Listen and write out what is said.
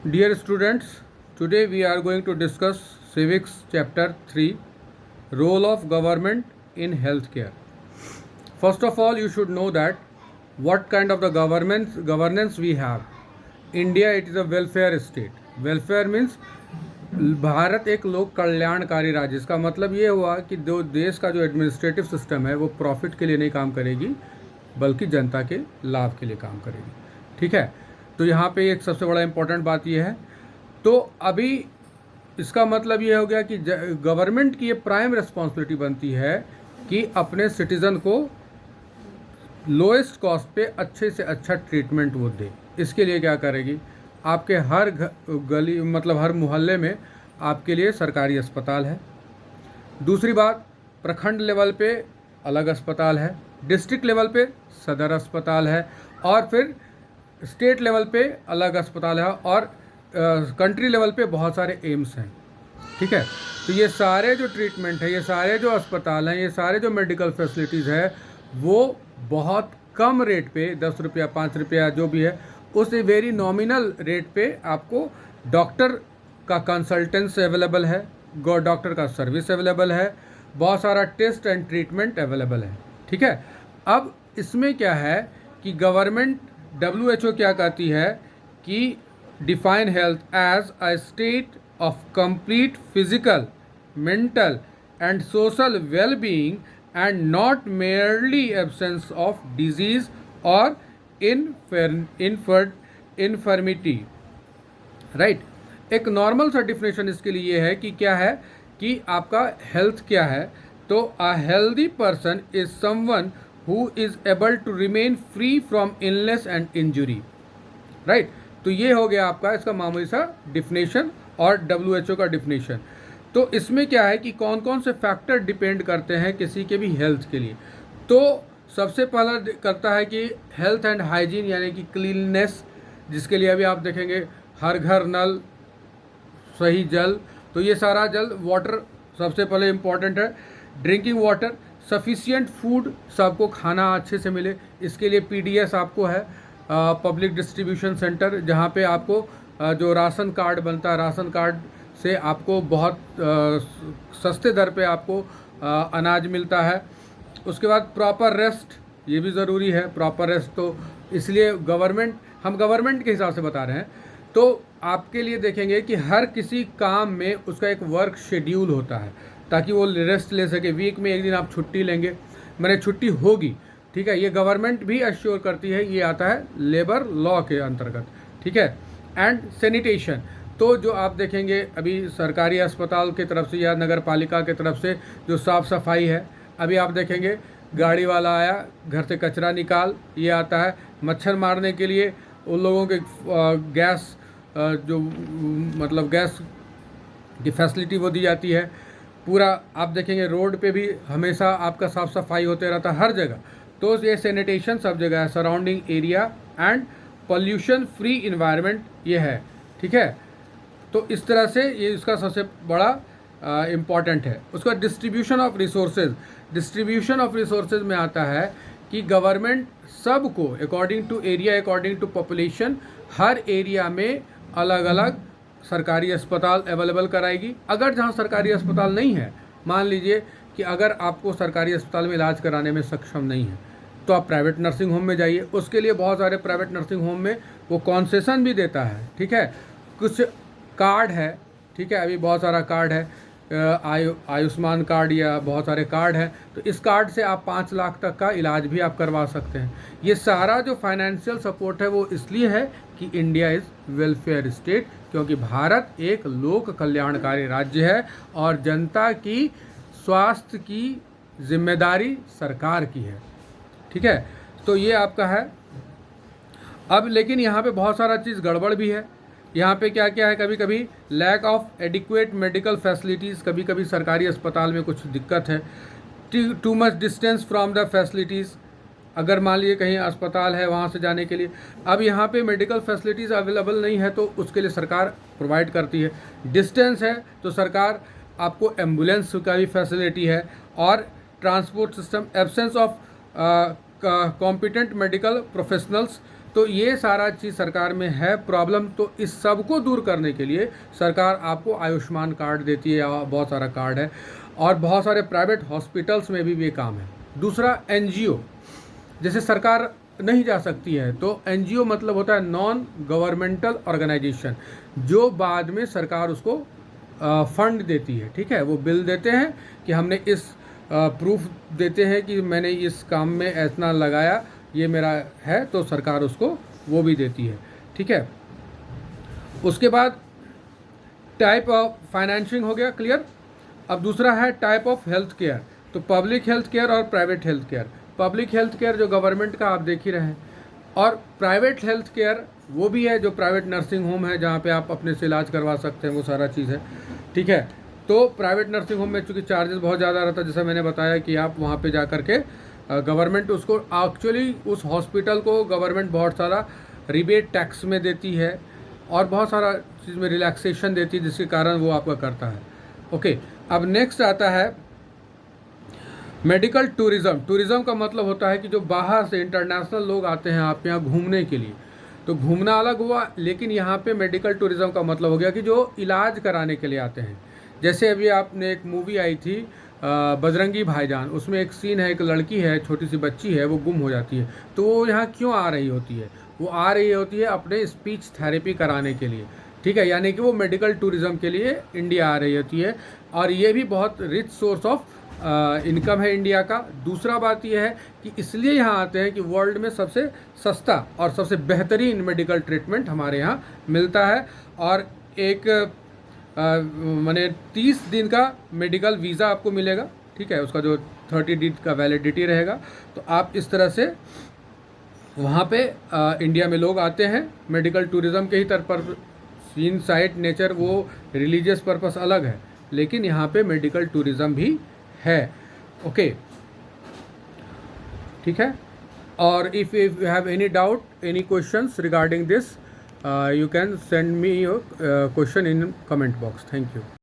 Dear students, today we are going to discuss Civics Chapter 3, Role of Government in Healthcare. First of all, you should know that what kind of the governance we have. India, it is a welfare state. Welfare means Bharat एक लोक कल्याणकारी राज्य। इसका मतलब ये हुआ कि जो देश का जो एडमिनिस्ट्रेटिव सिस्टम है वो प्रॉफिट के लिए नहीं काम करेगी बल्कि जनता के लाभ के लिए काम करेगी। ठीक है, तो यहाँ पे एक सबसे बड़ा इम्पोर्टेंट बात ये है। तो अभी इसका मतलब ये हो गया कि गवर्नमेंट की ये प्राइम रिस्पॉन्सिबिलिटी बनती है कि अपने सिटीज़न को लोएस्ट कॉस्ट पे अच्छे से अच्छा ट्रीटमेंट वो दे। इसके लिए क्या करेगी, आपके हर गली मतलब हर मोहल्ले में आपके लिए सरकारी अस्पताल है। दूसरी बात, प्रखंड लेवल पे अलग अस्पताल है, डिस्ट्रिक्ट लेवल पे सदर अस्पताल है, और फिर स्टेट लेवल पे अलग अस्पताल है, और कंट्री लेवल पे बहुत सारे एम्स हैं। ठीक है, तो ये सारे जो ट्रीटमेंट है, ये सारे जो अस्पताल हैं, ये सारे जो मेडिकल फैसिलिटीज़ है वो बहुत कम रेट पे 10 रुपया 5 रुपया जो भी है उस वेरी नॉमिनल रेट पे आपको डॉक्टर का कंसल्टेंस अवेलेबल है, डॉक्टर का सर्विस अवेलेबल है, बहुत सारा टेस्ट एंड ट्रीटमेंट अवेलेबल है। ठीक है, अब इसमें क्या है कि गवर्नमेंट WHO क्या कहती है कि define health as a state of complete physical, mental and social well being and not merely absence of disease और इन्फर्मिटी। राइट, एक नॉर्मल सा डिफिनेशन इसके लिए ये है कि क्या है कि आपका हेल्थ क्या है। तो a healthy person is someone who is able to remain free from illness and injury. Right, तो ये हो गया आपका इसका मामूली सा डिफिनेशन और WHO का डिफिनेशन। तो इसमें क्या है कि कौन कौन से फैक्टर डिपेंड करते हैं किसी के भी हेल्थ के लिए। तो सबसे पहला करता है कि हेल्थ एंड हाइजीन यानी कि क्लीननेस, जिसके लिए अभी आप देखेंगे हर घर नल, सही जल। तो ये सारा जल, वाटर सबसे पहले इम्पॉर्टेंट है। ड्रिंकिंग वाटर, सफिशिएंट फूड, सबको खाना अच्छे से मिले। इसके लिए PDS आपको है, पब्लिक डिस्ट्रीब्यूशन सेंटर, जहाँ पे आपको जो राशन कार्ड बनता है, राशन कार्ड से आपको बहुत सस्ते दर पे आपको अनाज मिलता है। उसके बाद प्रॉपर रेस्ट, ये भी ज़रूरी है, प्रॉपर रेस्ट। तो इसलिए हम गवर्नमेंट के हिसाब से बता रहे हैं। तो आपके लिए देखेंगे कि हर किसी काम में उसका एक वर्क शेड्यूल होता है ताकि वो रेस्ट ले सके। वीक में एक दिन आप छुट्टी लेंगे, मैंने छुट्टी होगी। ठीक है, ये गवर्नमेंट भी अश्योर करती है, ये आता है लेबर लॉ के अंतर्गत। ठीक है, एंड सैनिटेशन, तो जो आप देखेंगे अभी सरकारी अस्पताल की तरफ से या नगर पालिका की तरफ से जो साफ़ सफाई है, अभी आप देखेंगे गाड़ी वाला आया, घर से कचरा निकाल, ये आता है। मच्छर मारने के लिए उन लोगों के गैस जो मतलब गैस की फैसिलिटी वो दी जाती है। पूरा आप देखेंगे रोड पे भी हमेशा आपका साफ़ सफाई होते रहता है हर जगह। तो ये सैनिटेशन सब जगह है, surrounding area and pollution free environment ये है। ठीक है, तो इस तरह से ये इसका सबसे बड़ा इम्पॉर्टेंट है। उसका distribution of resources, distribution of resources में आता है कि गवर्नमेंट सबको according to area, according to population, हर एरिया में अलग अलग सरकारी अस्पताल अवेलेबल कराएगी। अगर जहाँ सरकारी अस्पताल नहीं है, मान लीजिए कि अगर आपको सरकारी अस्पताल में इलाज कराने में सक्षम नहीं है तो आप प्राइवेट नर्सिंग होम में जाइए। उसके लिए बहुत सारे प्राइवेट नर्सिंग होम में वो कॉन्सेशन भी देता है। ठीक है, कुछ कार्ड है। ठीक है, अभी बहुत सारा कार्ड है, आयुष्मान कार्ड या बहुत सारे कार्ड हैं। तो इस कार्ड से आप 5 लाख तक का इलाज भी आप करवा सकते हैं। ये सारा जो फाइनेंशियल सपोर्ट है वो इसलिए है कि इंडिया इज़ वेलफेयर स्टेट, क्योंकि भारत एक लोक कल्याणकारी राज्य है और जनता की स्वास्थ्य की जिम्मेदारी सरकार की है। ठीक है, तो ये आपका है। अब लेकिन यहाँ पे बहुत सारा चीज़ गड़बड़ भी है। यहाँ पे क्या क्या है, कभी कभी lack of adequate medical facilities, कभी कभी सरकारी अस्पताल में कुछ दिक्कत है। Too much distance from the facilities, अगर मान लीजिए कहीं अस्पताल है वहाँ से जाने के लिए, अब यहाँ पे मेडिकल फैसिलिटीज़ अवेलेबल नहीं है तो उसके लिए सरकार प्रोवाइड करती है। डिस्टेंस है तो सरकार आपको एम्बुलेंस का भी फैसिलिटी है, और transport system, absence of competent medical professionals, तो ये सारा चीज़ सरकार में है प्रॉब्लम। तो इस सब को दूर करने के लिए सरकार आपको आयुष्मान कार्ड देती है, बहुत सारा कार्ड है, और बहुत सारे प्राइवेट हॉस्पिटल्स में भी ये काम है। दूसरा एनजीओ, जैसे सरकार नहीं जा सकती है तो एनजीओ मतलब होता है नॉन गवर्नमेंटल ऑर्गेनाइजेशन, जो बाद में सरकार उसको फंड देती है। ठीक है, वो बिल देते हैं कि हमने इस प्रूफ देते हैं कि मैंने इस काम में इतना लगाया, ये मेरा है, तो सरकार उसको वो भी देती है। ठीक है, उसके बाद टाइप ऑफ फाइनेंशिंग हो गया क्लियर। अब दूसरा है टाइप ऑफ हेल्थ केयर। तो पब्लिक हेल्थ केयर और private health care. Public health care जो गवर्नमेंट का आप देख ही रहे हैं, और प्राइवेट हेल्थ केयर वो भी है जो प्राइवेट नर्सिंग होम है, जहाँ पे आप अपने से इलाज करवा सकते हैं, वो सारा चीज़ है। ठीक है, तो प्राइवेट नर्सिंग होम में चूँकि चार्जेस बहुत ज़्यादा रहता है, जैसा मैंने बताया कि आप वहाँ पे जा कर के गवर्नमेंट उसको एक्चुअली उस हॉस्पिटल को गवर्नमेंट बहुत सारा रिबेट टैक्स में देती है और बहुत सारा चीज़ में रिलैक्सेशन देती है, जिसके कारण वो आपका करता है। ओके, अब नेक्स्ट आता है मेडिकल टूरिज़्म। टूरिज़्म का मतलब होता है कि जो बाहर से इंटरनेशनल लोग आते हैं आप यहाँ घूमने के लिए, तो घूमना अलग हुआ, लेकिन यहाँ पे मेडिकल टूरिज़्म का मतलब हो गया कि जो इलाज कराने के लिए आते हैं। जैसे अभी आपने एक मूवी आई थी बजरंगी भाईजान, उसमें एक सीन है, एक लड़की है, छोटी सी बच्ची है, वो गुम हो जाती है। तो वो यहाँ क्यों आ रही होती है? वो आ रही होती है अपने स्पीच थेरेपी कराने के लिए। ठीक है, यानी कि वो मेडिकल टूरिज़्म के लिए इंडिया आ रही होती है, और ये भी बहुत रिच सोर्स ऑफ इनकम है इंडिया का। दूसरा बात यह है कि इसलिए यहाँ आते हैं कि वर्ल्ड में सबसे सस्ता और सबसे बेहतरीन मेडिकल ट्रीटमेंट हमारे यहाँ मिलता है, और एक माने 30 दिन का मेडिकल वीज़ा आपको मिलेगा। ठीक है, उसका जो 30 दिन का वैलिडिटी रहेगा। तो आप इस तरह से वहाँ पे इंडिया में लोग आते हैं मेडिकल टूरिज़्म के ही तौर पर। सीन साइट नेचर वो रिलीजियस पर्पस अलग है, लेकिन यहाँ पे मेडिकल टूरिज़्म भी है। ओके, ठीक है। और if you have any doubt, any questions regarding this, you can send me your question in comment box. Thank you.